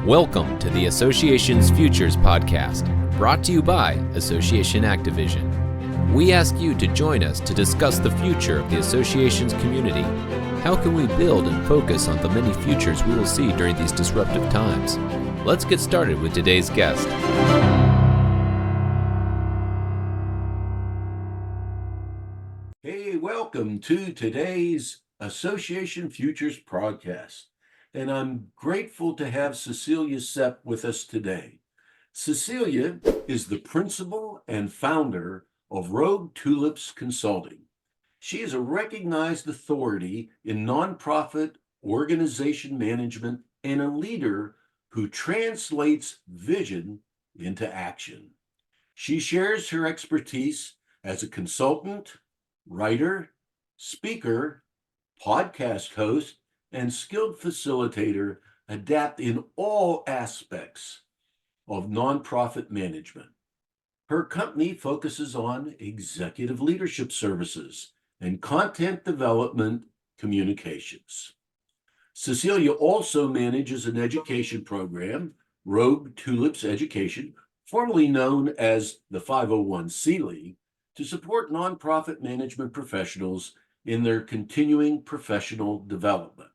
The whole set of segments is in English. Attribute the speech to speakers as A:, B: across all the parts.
A: Welcome to the Associations Futures Podcast, brought to you by Association Activision. We ask you to join us to discuss the future of the associations community. How can we build and focus on the many futures we will see during these disruptive times? Let's get started with today's guest.
B: Hey, welcome to today's Association Futures Podcast. And I'm grateful to have Cecilia Sepp with us today. Cecilia is the principal and founder of Rouge Tulips Consulting. She is a recognized authority in nonprofit organization management and a leader who translates vision into action. She shares her expertise as a consultant, writer, speaker, podcast host, and skilled facilitator, adapt in all aspects of nonprofit management. Her company focuses on executive leadership services and content development communications. Cecilia also manages an education program, Rouge Tulips Education, formerly known as the 501c League, to support nonprofit management professionals in their continuing professional development.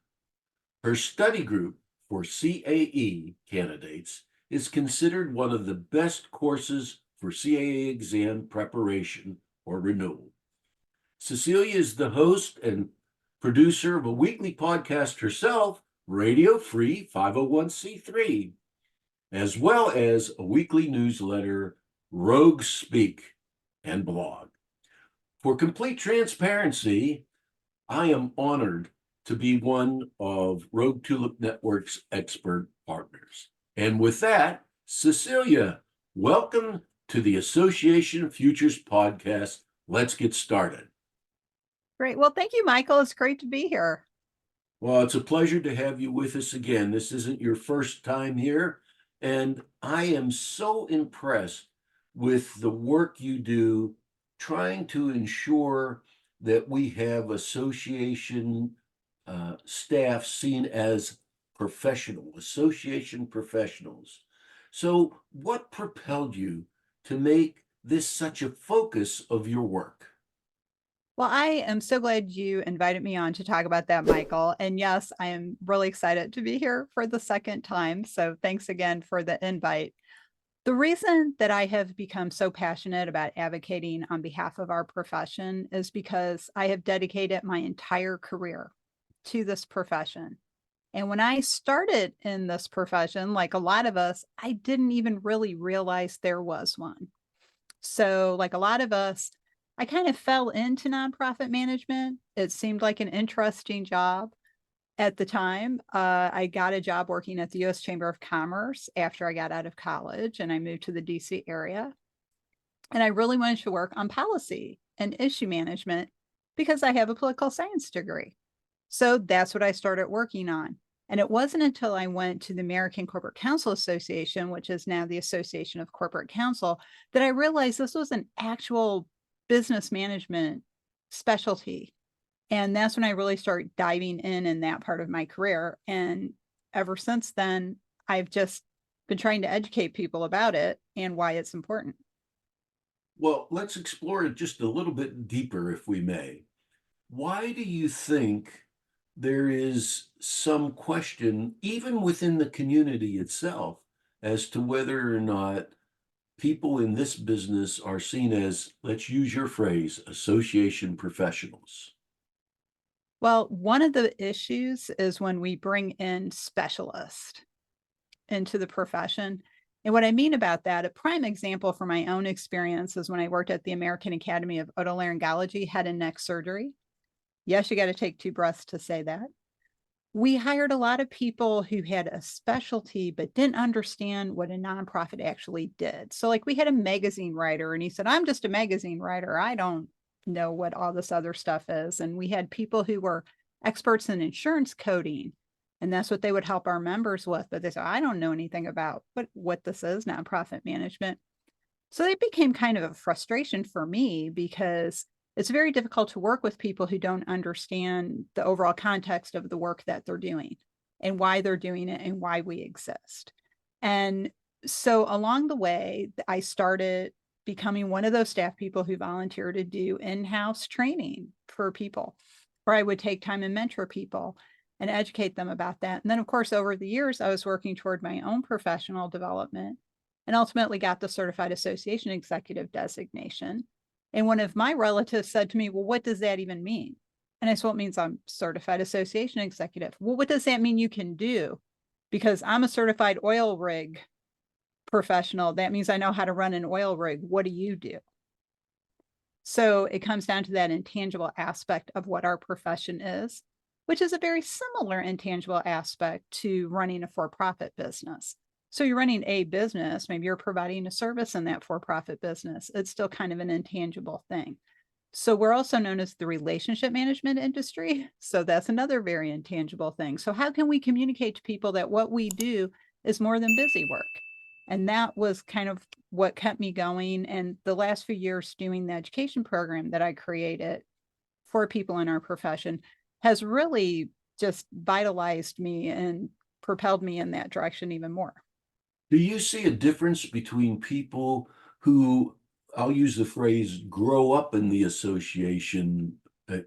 B: Her study group for CAE candidates is considered one of the best courses for CAE exam preparation or renewal. Cecilia is the host and producer of a weekly podcast herself, Radio Free 501c3, as well as a weekly newsletter, Rouge Speak, and blog. For complete transparency, I am honored to be one of Rouge Tulip Network's expert partners. And with that, Cecilia, welcome to the Association Futures Podcast. Let's get started.
C: Great. Well, thank you, Michael. It's great to be here.
B: Well, it's a pleasure to have you with us again. This isn't your first time here, and I am so impressed with the work you do trying to ensure that we have association staff seen as association professionals. So what propelled you to make this such a focus of your work?
C: Well, I am so glad you invited me on to talk about that, Michael. And yes, I am really excited to be here for the second time. So thanks again for the invite. The reason that I have become so passionate about advocating on behalf of our profession is because I have dedicated my entire career to this profession. And when I started in this profession, like a lot of us, I didn't even really realize there was one. So like a lot of us, I kind of fell into nonprofit management. It seemed like an interesting job. At the time, I got a job working at the U.S. Chamber of Commerce after I got out of college, and I moved to the D.C. area. And I really wanted to work on policy and issue management because I have a political science degree. So that's what I started working on. And it wasn't until I went to the American Corporate Counsel Association, which is now the Association of Corporate Counsel, that I realized this was an actual business management specialty. And that's when I really started diving in that part of my career. And ever since then, I've just been trying to educate people about it and why it's important.
B: Well, let's explore it just a little bit deeper, if we may. Why do you think there is some question, even within the community itself, as to whether or not people in this business are seen as, let's use your phrase, association professionals?
C: Well, one of the issues is when we bring in specialists into the profession. And what I mean about that, a prime example from my own experience is when I worked at the American Academy of Otolaryngology, head and neck surgery. Yes, you got to take two breaths to say that. We hired a lot of people who had a specialty but didn't understand what a nonprofit actually did. So like we had a magazine writer and he said, I'm just a magazine writer. I don't know what all this other stuff is. And we had people who were experts in insurance coding, and that's what they would help our members with. But they said, I don't know anything about what this is, nonprofit management. So it became kind of a frustration for me because it's very difficult to work with people who don't understand the overall context of the work that they're doing. and why they're doing it and why we exist. And so along the way, I started becoming one of those staff people who volunteer to do in-house training for people, where I would take time and mentor people and educate them about that. And then, of course, over the years, I was working toward my own professional development and ultimately got the Certified Association Executive designation. And one of my relatives said to me, well, what does that even mean? And I said, well, it means I'm Certified Association Executive. Well, what does that mean you can do? Because I'm a certified oil rig professional. That means I know how to run an oil rig. What do you do? So it comes down to that intangible aspect of what our profession is, which is a very similar intangible aspect to running a for-profit business. So you're running a business, maybe you're providing a service in that for-profit business. It's still kind of an intangible thing. So we're also known as the relationship management industry. So that's another very intangible thing. So how can we communicate to people that what we do is more than busy work? And that was kind of what kept me going. And the last few years doing the education program that I created for people in our profession has really just vitalized me and propelled me in that direction even more.
B: Do you see a difference between people who, I'll use the phrase, grow up in the association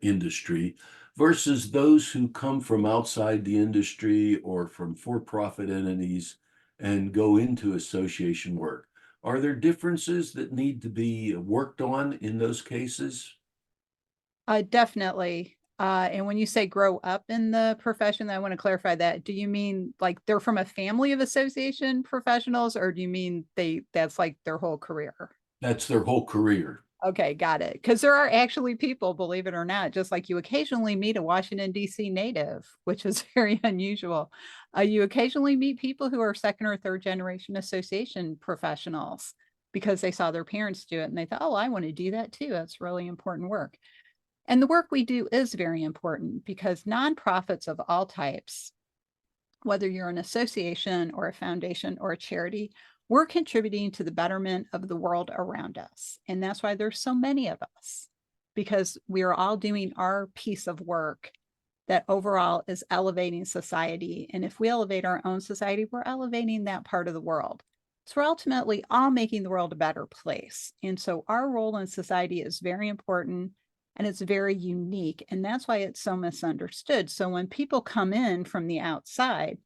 B: industry versus those who come from outside the industry or from for-profit entities and go into association work? Are there differences that need to be worked on in those cases?
C: Definitely. And when you say grow up in the profession, I want to clarify that. Do you mean like they're from a family of association professionals, or do you mean that's like their whole career?
B: That's their whole career.
C: Okay, got it. Because there are actually people, believe it or not, just like you occasionally meet a Washington, D.C. native, which is very unusual. You occasionally meet people who are second or third generation association professionals because they saw their parents do it and they thought, oh, I want to do that too. That's really important work. And the work we do is very important because nonprofits of all types, whether you're an association or a foundation or a charity, we're contributing to the betterment of the world around us. And that's why there's so many of us, because we are all doing our piece of work that overall is elevating society. And if we elevate our own society, we're elevating that part of the world. So we're ultimately all making the world a better place. And so our role in society is very important and it's very unique. And that's why it's so misunderstood. So when people come in from the outside,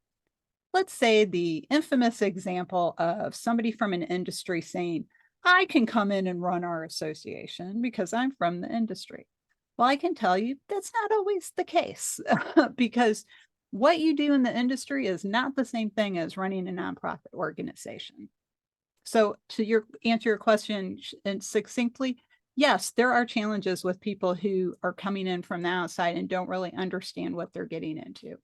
C: let's say the infamous example of somebody from an industry saying, I can come in and run our association because I'm from the industry. Well, I can tell you that's not always the case because what you do in the industry is not the same thing as running a nonprofit organization. So to answer your question and succinctly, yes, there are challenges with people who are coming in from the outside and don't really understand what they're getting into.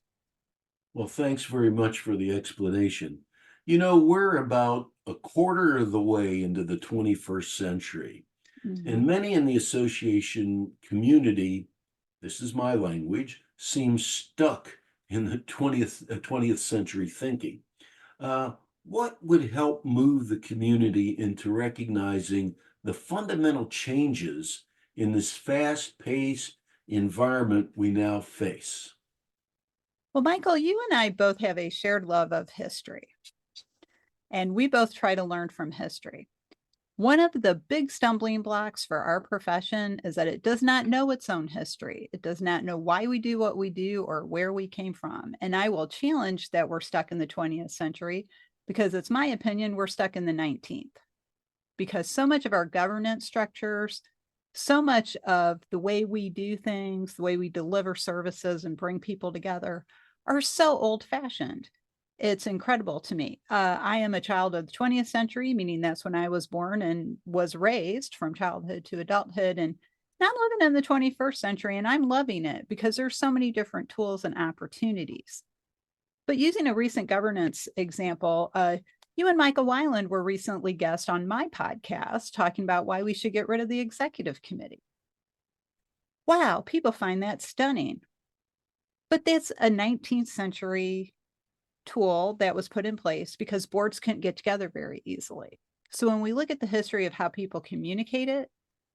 B: Well, thanks very much for the explanation. You know, we're about a quarter of the way into the 21st century, and many in the association community, this is my language, seem stuck in the 20th century thinking. What would help move the community into recognizing the fundamental changes in this fast-paced environment we now face?
C: Well, Michael, you and I both have a shared love of history, and we both try to learn from history. One of the big stumbling blocks for our profession is that it does not know its own history. It does not know why we do what we do or where we came from. And I will challenge that we're stuck in the 20th century because it's my opinion we're stuck in the 19th. Because so much of our governance structures, so much of the way we do things, the way we deliver services and bring people together are so old-fashioned. It's incredible to me. I am a child of the 20th century, meaning that's when I was born and was raised from childhood to adulthood. And now I'm living in the 21st century and I'm loving it because there's so many different tools and opportunities. But using a recent governance example, you and Michael Weiland were recently guests on my podcast talking about why we should get rid of the executive committee. Wow, people find that stunning. But that's a 19th century tool that was put in place because boards couldn't get together very easily. So when we look at the history of how people communicated,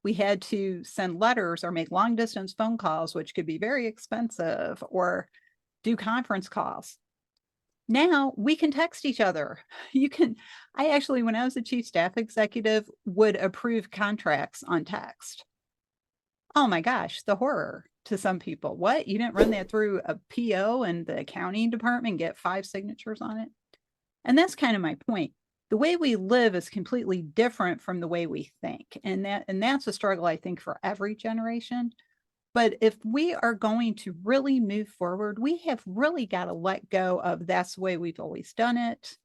C: we had to send letters or make long distance phone calls, which could be very expensive, or do conference calls. Now we can text each other. I actually, when I was a chief staff executive, would approve contracts on text. Oh my gosh, the horror to some people. What? You didn't run that through a PO and the accounting department, get 5 signatures on it? And that's kind of my point. The way we live is completely different from the way we think. And that's a struggle, I think, for every generation. But if we are going to really move forward, we have really got to let go of that's the way we've always done it.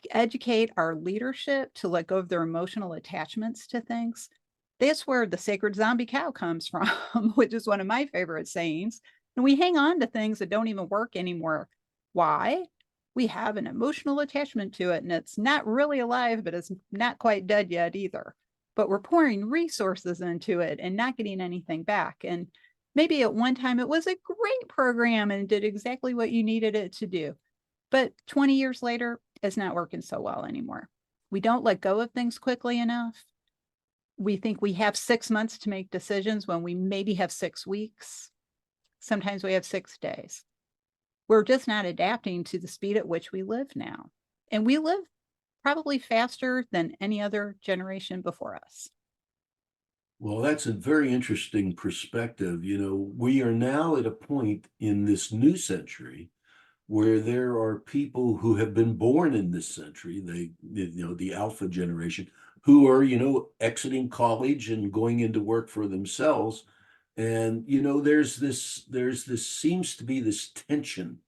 C: Educate our leadership to let go of their emotional attachments to things. That's where the sacred zombie cow comes from, which is one of my favorite sayings. And we hang on to things that don't even work anymore. Why? We have an emotional attachment to it, and it's not really alive, but it's not quite dead yet either. But we're pouring resources into it and not getting anything back. And maybe at one time it was a great program and did exactly what you needed it to do. But 20 years later, it's not working so well anymore. We don't let go of things quickly enough. We think we have 6 months to make decisions when we maybe have 6 weeks. Sometimes we have 6 days. We're just not adapting to the speed at which we live now. And we live probably faster than any other generation before us.
B: Well, that's a very interesting perspective. We are now at a point in this new century where there are people who have been born in this century, the alpha generation, who are, exiting college and going into work for themselves. And, there's seems to be this tension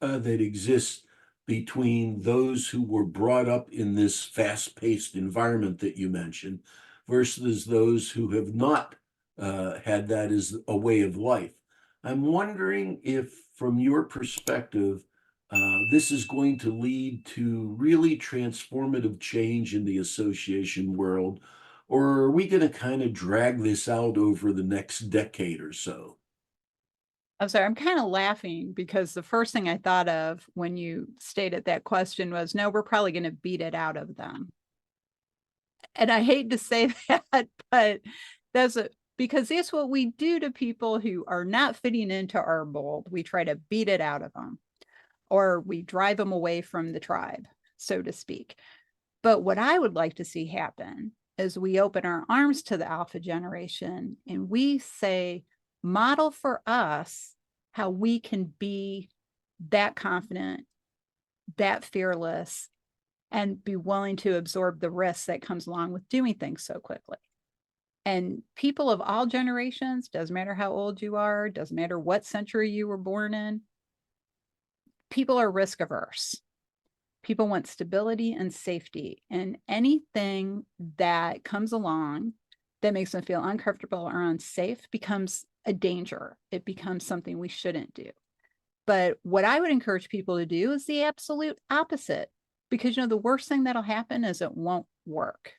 B: that exists between those who were brought up in this fast-paced environment that you mentioned versus those who have not had that as a way of life. I'm wondering if, from your perspective, this is going to lead to really transformative change in the association world, or are we going to kind of drag this out over the next decade or so?
C: I'm sorry, I'm kind of laughing because the first thing I thought of when you stated that question was, no, we're probably going to beat it out of them. And I hate to say that, but because that's what we do to people who are not fitting into our mold. We try to beat it out of them, or we drive them away from the tribe, so to speak. But what I would like to see happen is we open our arms to the alpha generation and we say, model for us how we can be that confident, that fearless, and be willing to absorb the risk that comes along with doing things so quickly. And people of all generations, doesn't matter how old you are, doesn't matter what century you were born in, people are risk averse. People want stability and safety, and anything that comes along that makes them feel uncomfortable or unsafe becomes a danger. It becomes something we shouldn't do. But what I would encourage people to do is the absolute opposite, because the worst thing that'll happen is it won't work.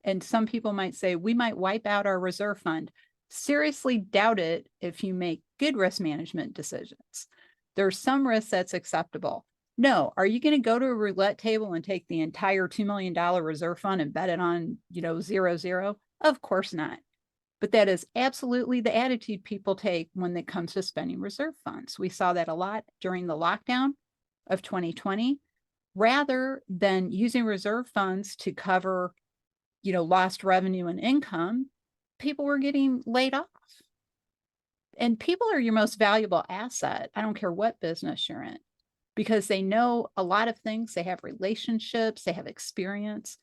C: And some people might say, we might wipe out our reserve fund. Seriously doubt it if you make good risk management decisions. There's some risk that's acceptable. No, are you going to go to a roulette table and take the entire $2 million reserve fund and bet it on, 0-0? Of course not. But that is absolutely the attitude people take when it comes to spending reserve funds. We saw that a lot during the lockdown of 2020. Rather than using reserve funds to cover, lost revenue and income, people were getting laid off. And people are your most valuable asset. I don't care what business you're in, because they know a lot of things. They have relationships, they have experience.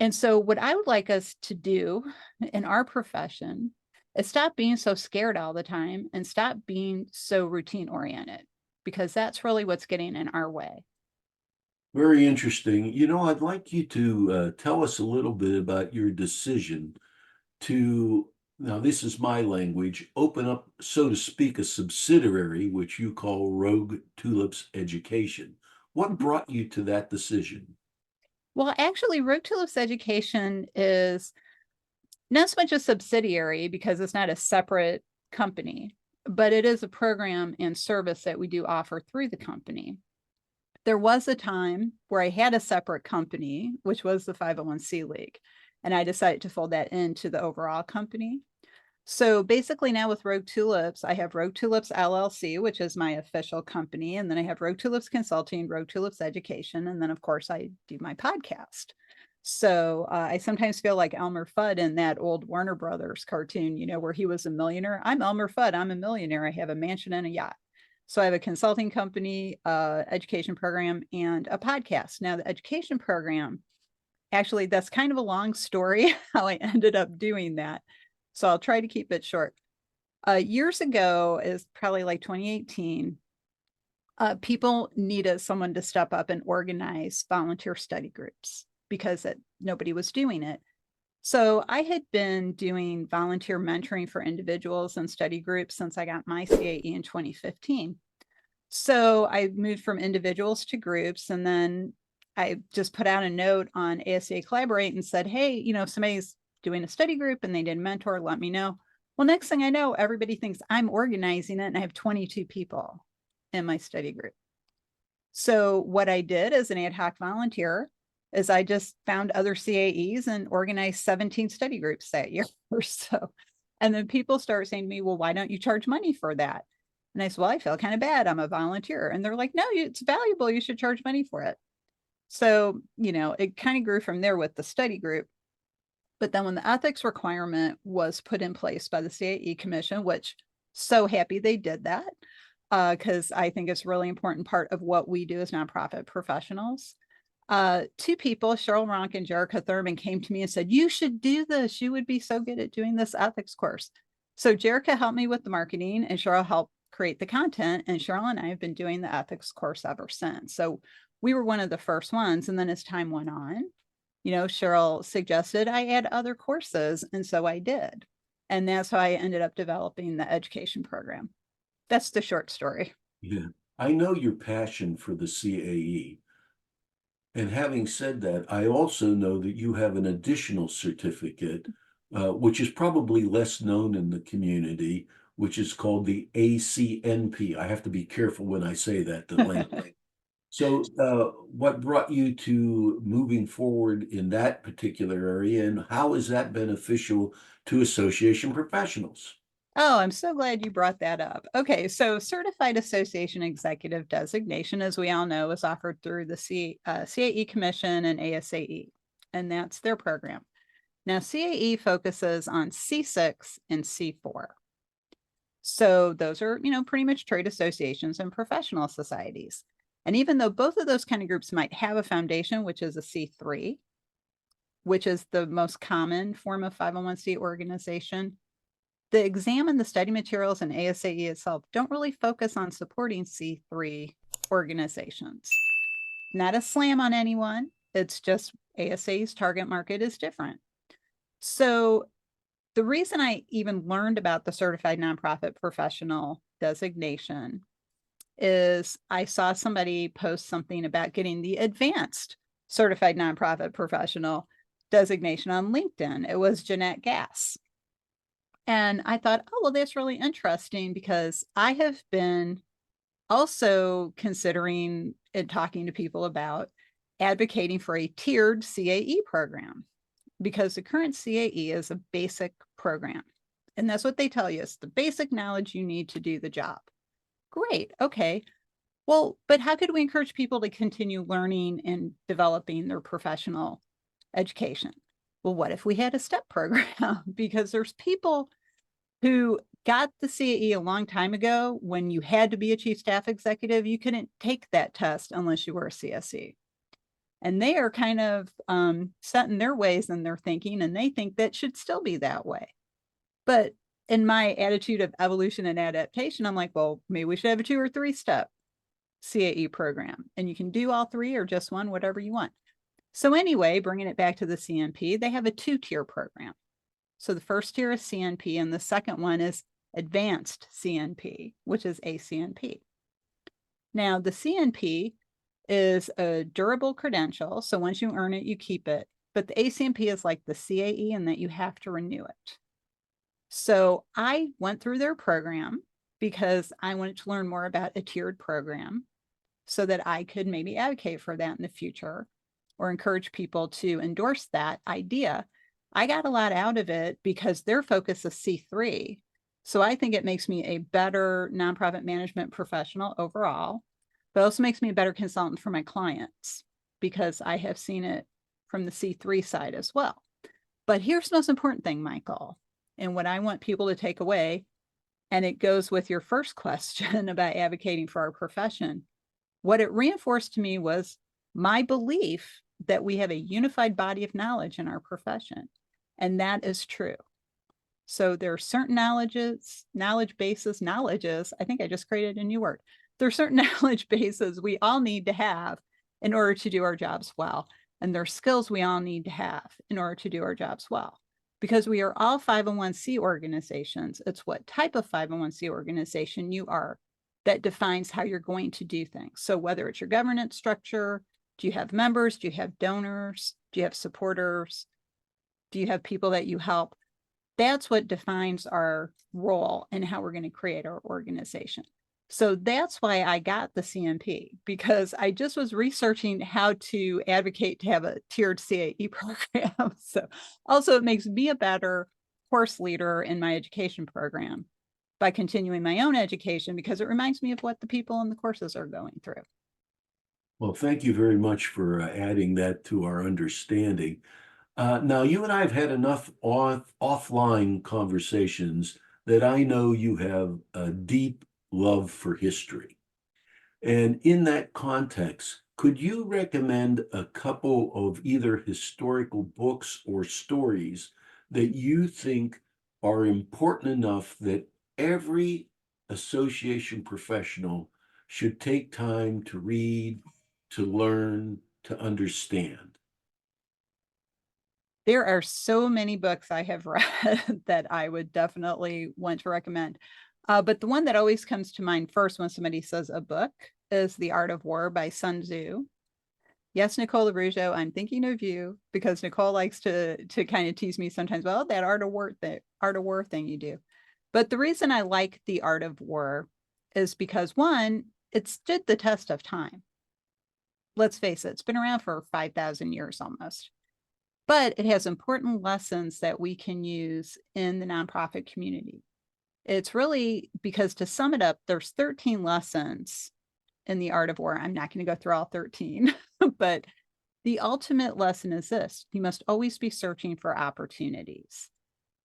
C: And so what I would like us to do in our profession is stop being so scared all the time and stop being so routine oriented, because that's really what's getting in our way.
B: Very interesting. I'd like you to tell us a little bit about your decision to, now this is my language, open up, so to speak, a subsidiary, which you call Rouge Tulips Education. What brought you to that decision?
C: Well, actually, Rouge Tulips Education is not so much a subsidiary because it's not a separate company, but it is a program and service that we do offer through the company. There was a time where I had a separate company, which was the 501c League, and I decided to fold that into the overall company. So basically now with Rogue Tulips, I have Rogue Tulips LLC, which is my official company. And then I have Rogue Tulips Consulting, Rogue Tulips Education. And then of course I do my podcast. So I sometimes feel like Elmer Fudd in that old Warner Brothers cartoon, where he was a millionaire. I'm Elmer Fudd. I'm a millionaire. I have a mansion and a yacht. So I have a consulting company, education program, and a podcast. Now the education program, actually, that's kind of a long story how I ended up doing that. So I'll try to keep it short. Years ago, is probably like 2018, people needed someone to step up and organize volunteer study groups because nobody was doing it. So I had been doing volunteer mentoring for individuals and study groups since I got my CAE in 2015. So I moved from individuals to groups, and then I just put out a note on ASA Collaborate and said, hey, if somebody's doing a study group and they did mentor, let me know. Well, next thing I know, everybody thinks I'm organizing it, and I have 22 people in my study group. So what I did as an ad hoc volunteer is I just found other CAEs and organized 17 study groups that year or so. And then people start saying to me, well, why don't you charge money for that? And I said, well, I feel kind of bad. I'm a volunteer. And they're like, no, it's valuable. You should charge money for it. So, it kind of grew from there with the study group. But then when the ethics requirement was put in place by the CAE Commission, which so happy they did that, because I think it's a really important part of what we do as nonprofit professionals. Two people, Cheryl Ronk and Jerica Thurman, came to me and said, you should do this. You would be so good at doing this ethics course. So Jerica helped me with the marketing and Cheryl helped create the content. And Cheryl and I have been doing the ethics course ever since. So we were one of the first ones. And then as time went on, Cheryl suggested I add other courses. And so I did. And that's how I ended up developing the education program. That's the short story.
B: Yeah, I know your passion for the CAE. And having said that, I also know that you have an additional certificate, which is probably less known in the community, which is called the ACNP. I have to be careful when I say that, the length. So what brought you to moving forward in that particular area, and how is that beneficial to association professionals?
C: Oh, I'm so glad you brought that up. Okay, so Certified Association Executive Designation, as we all know, is offered through the CAE Commission and ASAE, and that's their program. Now, CAE focuses on C6 and C4. So those are, pretty much trade associations and professional societies. And even though both of those kind of groups might have a foundation, which is a C3, which is the most common form of 501c organization, the exam and the study materials and ASAE itself don't really focus on supporting C3 organizations. Not a slam on anyone. It's just ASAE's target market is different. So the reason I even learned about the Certified Nonprofit Professional designation is I saw somebody post something about getting the Advanced Certified Nonprofit Professional designation on LinkedIn. It was Jeanette Gass. And I thought, oh, well, that's really interesting because I have been also considering and talking to people about advocating for a tiered CAE program because the current CAE is a basic program. And that's what they tell you. It's the basic knowledge you need to do the job. Great. Okay. Well, but how could we encourage people to continue learning and developing their professional education? Well, what if we had a STEP program? Because there's people who got the CAE a long time ago when you had to be a chief staff executive. You couldn't take that test unless you were a CSE. And they are kind of set in their ways and their thinking, and they think that should still be that way. But in my attitude of evolution and adaptation, I'm like, well, maybe we should have a 2 or 3 step CAE program. And you can do all 3 or just one, whatever you want. So anyway, bringing it back to the CNP, they have a 2-tier program. So the first tier is CNP, and the second one is Advanced CNP, which is ACNP. Now, the CNP is a durable credential. So once you earn it, you keep it. But the ACNP is like the CAE in that you have to renew it. So I went through their program because I wanted to learn more about a tiered program so that I could maybe advocate for that in the future or encourage people to endorse that idea. I got a lot out of it because their focus is C3. So I think it makes me a better nonprofit management professional overall, but also makes me a better consultant for my clients because I have seen it from the C3 side as well. But here's the most important thing, Michael, and what I want people to take away, and it goes with your first question about advocating for our profession. What it reinforced to me was my belief that we have a unified body of knowledge in our profession. And that is true. So there are certain knowledge bases, I think I just created a new word. There are certain knowledge bases we all need to have in order to do our jobs well. And there are skills we all need to have in order to do our jobs well. Because we are all 501c organizations, it's what type of 501c organization you are that defines how you're going to do things. So whether it's your governance structure, do you have members? Do you have donors? Do you have supporters? Do you have people that you help? That's what defines our role and how we're going to create our organization. So that's why I got the CNP, because I just was researching how to advocate to have a tiered CAE program. So also it makes me a better course leader in my education program by continuing my own education, because it reminds me of what the people in the courses are going through.
B: Well, thank you very much for adding that to our understanding. Now, you and I have had enough offline conversations that I know you have a deep love for history. And in that context, could you recommend a couple of either historical books or stories that you think are important enough that every association professional should take time to read, to learn, to understand?
C: There are so many books I have read that I would definitely want to recommend. But the one that always comes to mind first when somebody says a book is The Art of War by Sun Tzu. Yes, Nicole Rouge, I'm thinking of you, because Nicole likes to kind of tease me sometimes. Well, that art of war thing you do. But the reason I like The Art of War is because, one, it stood the test of time. Let's face it, it's been around for 5,000 years almost. But it has important lessons that we can use in the nonprofit community. It's really, because to sum it up, there's 13 lessons in The Art of War. I'm not going to go through all 13, but the ultimate lesson is this: you must always be searching for opportunities.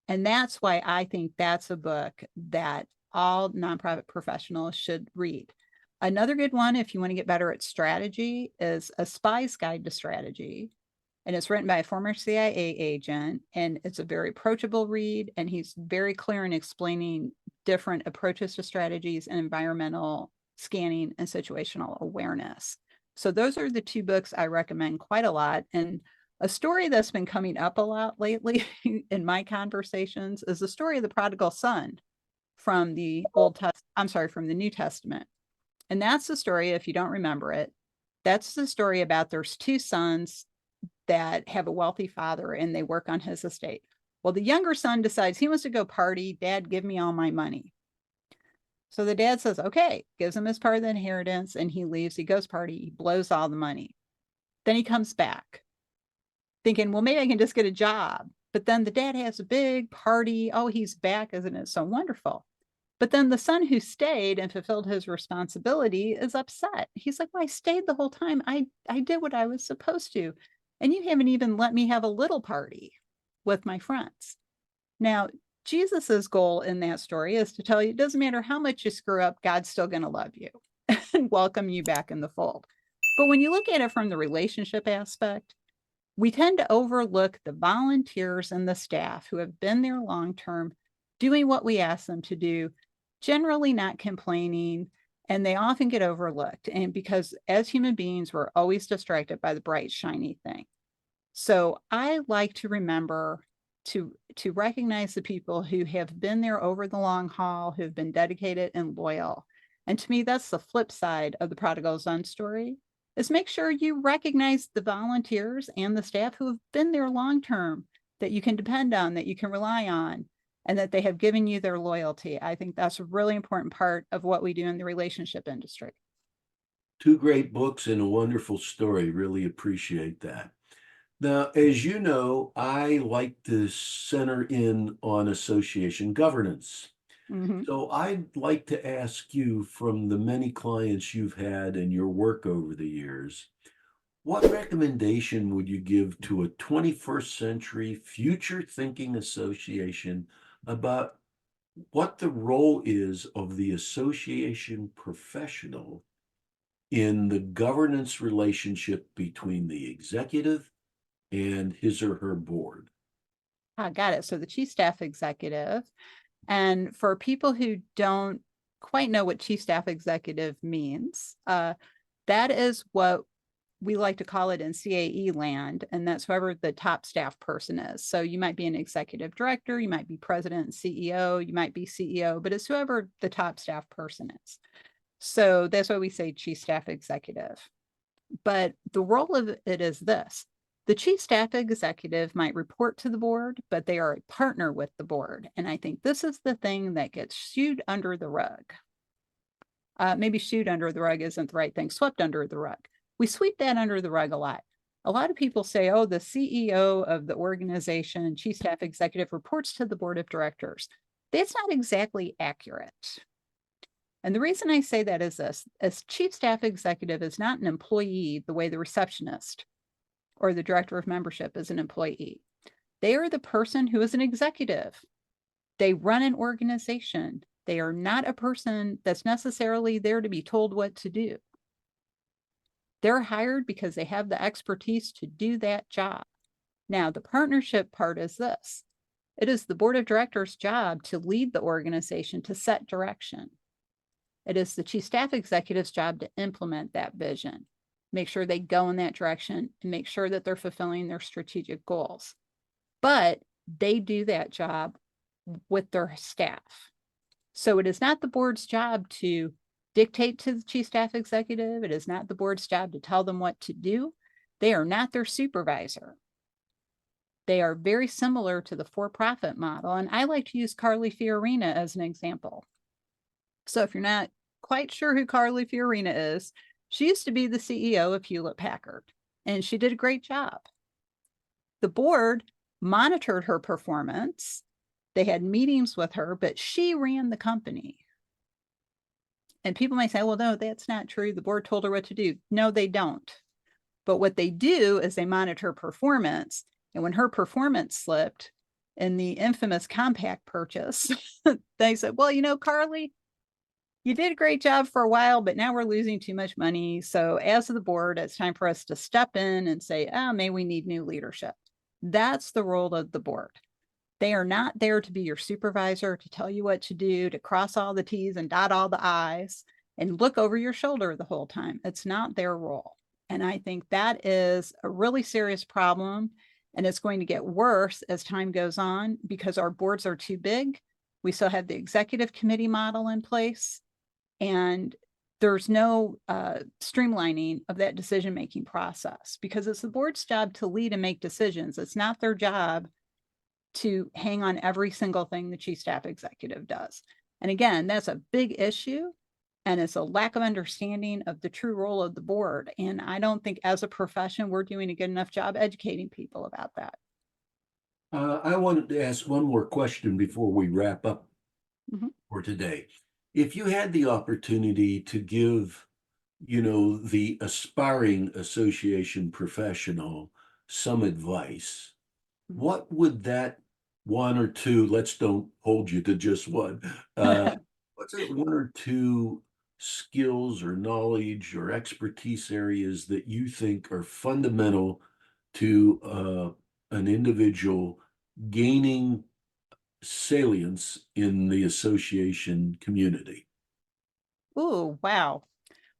C: And that's why I think that's a book that all nonprofit professionals should read. Another good one, if you want to get better at strategy, is A Spy's Guide to Strategy. And it's written by a former CIA agent, and it's a very approachable read. And he's very clear in explaining different approaches to strategies and environmental scanning and situational awareness. So those are the two books I recommend quite a lot. And a story that's been coming up a lot lately in my conversations is the story of the prodigal son from the from the New Testament. And that's the story, if you don't remember it, that's the story about there's two sons that have a wealthy father and they work on his estate. Well, the younger son decides he wants to go party. Dad, give me all my money. So the dad says, okay, gives him his part of the inheritance, and he leaves. He goes party. He blows all the money. Then he comes back thinking, well, maybe I can just get a job. But then the dad has a big party. Oh, he's back. Isn't it so wonderful? But then the son who stayed and fulfilled his responsibility is upset. He's like, well, I stayed the whole time. I did what I was supposed to. And you haven't even let me have a little party with my friends. Now, Jesus's goal in that story is to tell you, it doesn't matter how much you screw up, God's still going to love you and welcome you back in the fold. But when you look at it from the relationship aspect, we tend to overlook the volunteers and the staff who have been there long-term, doing what we ask them to do, generally not complaining, and they often get overlooked. And because as human beings, we're always distracted by the bright, shiny thing. So I like to remember to recognize the people who have been there over the long haul, who've been dedicated and loyal. And to me, that's the flip side of the prodigal son story, is make sure you recognize the volunteers and the staff who have been there long-term, that you can depend on, that you can rely on, and that they have given you their loyalty. I think that's a really important part of what we do in the relationship industry.
B: Two great books and a wonderful story. Really appreciate that. Now, as you know, I like to center in on association governance.
C: Mhm.
B: So I'd like to ask you, from the many clients you've had in your work over the years, what recommendation would you give to a 21st century future thinking association about what the role is of the association professional in the governance relationship between the executive and his or her board?
C: I got it. So the chief staff executive. And for people who don't quite know what chief staff executive means, that is what we like to call it in CAE land, and that's whoever the top staff person is. So you might be an executive director, you might be president and CEO, you might be CEO, but it's whoever the top staff person is. So that's why we say chief staff executive. But the role of it is this: the chief staff executive might report to the board, but they are a partner with the board. And I think this is the thing that gets shooed under the rug. Maybe shooed under the rug isn't the right thing, swept under the rug. We sweep that under the rug a lot. A lot of people say, oh, the CEO of the organization, chief staff executive, reports to the board of directors. That's not exactly accurate. And the reason I say that is this: as chief staff executive is not an employee the way the receptionist or the director of membership is an employee. They are the person who is an executive. They run an organization. They are not a person that's necessarily there to be told what to do. They're hired because they have the expertise to do that job. Now, the partnership part is this: it is the board of directors' job to lead the organization, to set direction. It is the chief staff executive's job to implement that vision, make sure they go in that direction, and make sure that they're fulfilling their strategic goals. But they do that job with their staff. So it is not the board's job to dictate to the chief staff executive. It is not the board's job to tell them what to do. They are not their supervisor. They are very similar to the for-profit model. And I like to use Carly Fiorina as an example. So if you're not quite sure who Carly Fiorina is, she used to be the CEO of Hewlett Packard, and she did a great job. The board monitored her performance. They had meetings with her, but she ran the company. And people might say, well, no, that's not true. The board told her what to do. No, they don't. But what they do is they monitor performance. And when her performance slipped in the infamous Compaq purchase, they said, well, you know, Carly, you did a great job for a while, but now we're losing too much money. So as the board, it's time for us to step in and say, oh, maybe we need new leadership. That's the role of the board. They are not there to be your supervisor, to tell you what to do, to cross all the T's and dot all the I's and look over your shoulder the whole time. It's not their role. And I think that is a really serious problem. And it's going to get worse as time goes on because our boards are too big. We still have the executive committee model in place, and there's no streamlining of that decision-making process because it's the board's job to lead and make decisions. It's not their job to hang on every single thing the chief staff executive does. And again, that's a big issue, and it's a lack of understanding of the true role of the board. And I don't think as a profession, we're doing a good enough job educating people about that.
B: I wanted to ask one more question before we wrap up for today. If you had the opportunity to give, the aspiring association professional some advice, what would that one or two, let's don't hold you to just one, what's it, one or two skills or knowledge or expertise areas that you think are fundamental to an individual gaining salience in the association community?
C: Oh, wow.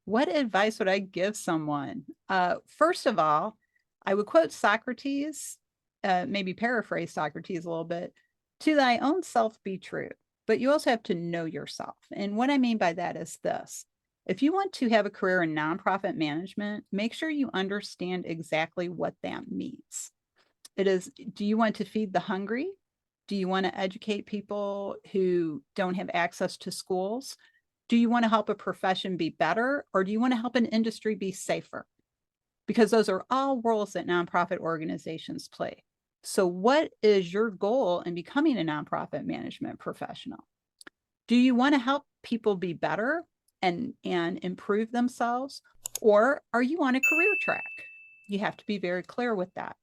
C: What advice would I give someone? First of all, I would quote Socrates, maybe paraphrase Socrates a little bit: to thy own self be true, but you also have to know yourself. And what I mean by that is this: if you want to have a career in nonprofit management, make sure you understand exactly what that means. It is, do you want to feed the hungry? Do you want to educate people who don't have access to schools? Do you want to help a profession be better, or do you want to help an industry be safer? because those are all roles that nonprofit organizations play. So what is your goal in becoming a nonprofit management professional? Do you want to help people be better and improve themselves? Or are you on a career track? You have to be very clear with that,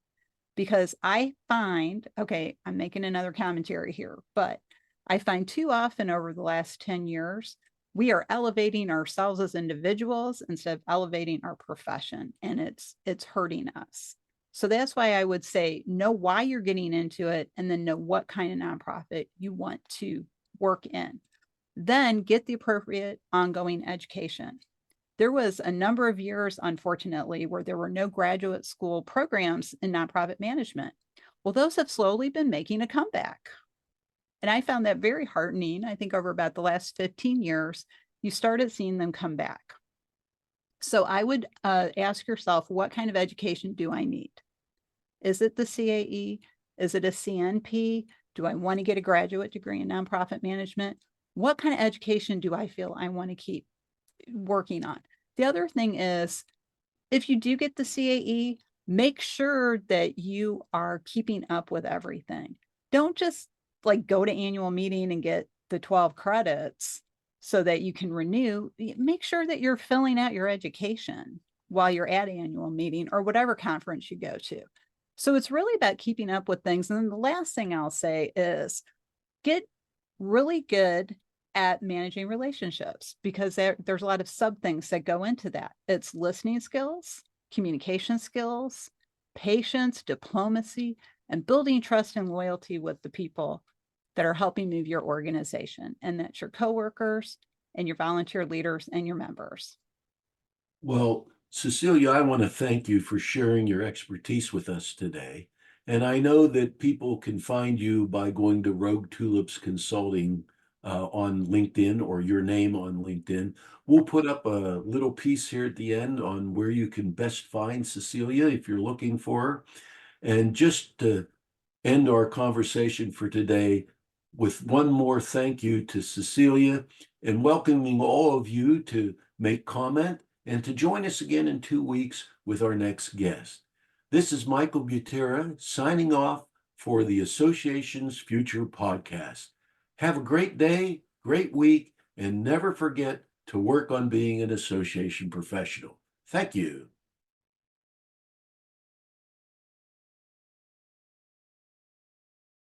C: because I find, okay, I'm making another commentary here, but I find too often over the last 10 years, we are elevating ourselves as individuals instead of elevating our profession, and it's hurting us. So that's why I would say know why you're getting into it, and then know what kind of nonprofit you want to work in. Then get the appropriate ongoing education. There was a number of years, unfortunately, where there were no graduate school programs in nonprofit management. Well, those have slowly been making a comeback. And I found that very heartening. I think over about the last 15 years, you started seeing them come back. So I would ask yourself, what kind of education do I need? Is it the CAE? Is it a CNP? Do I want to get a graduate degree in nonprofit management? What kind of education do I feel I want to keep working on? The other thing is, if you do get the CAE, make sure that you are keeping up with everything. Don't just like go to annual meeting and get the 12 credits so that you can renew. Make sure that you're filling out your education while you're at annual meeting or whatever conference you go to. So it's really about keeping up with things. And then the last thing I'll say is get really good at managing relationships, because there's a lot of sub things that go into that. It's listening skills, communication skills, patience, diplomacy, and building trust and loyalty with the people that are helping move your organization. And that's your coworkers and your volunteer leaders and your members.
B: Well, Cecilia, I want to thank you for sharing your expertise with us today. And I know that people can find you by going to Rogue Tulips Consulting on LinkedIn, or your name on LinkedIn. We'll put up a little piece here at the end on where you can best find Cecilia if you're looking for her. And just to end our conversation for today with one more thank you to Cecilia, and welcoming all of you to make comment and to join us again in 2 weeks with our next guest. This is Michael Gutierrez signing off for the Associations Future Podcast. Have a great day, great week, and never forget to work on being an association professional. Thank you.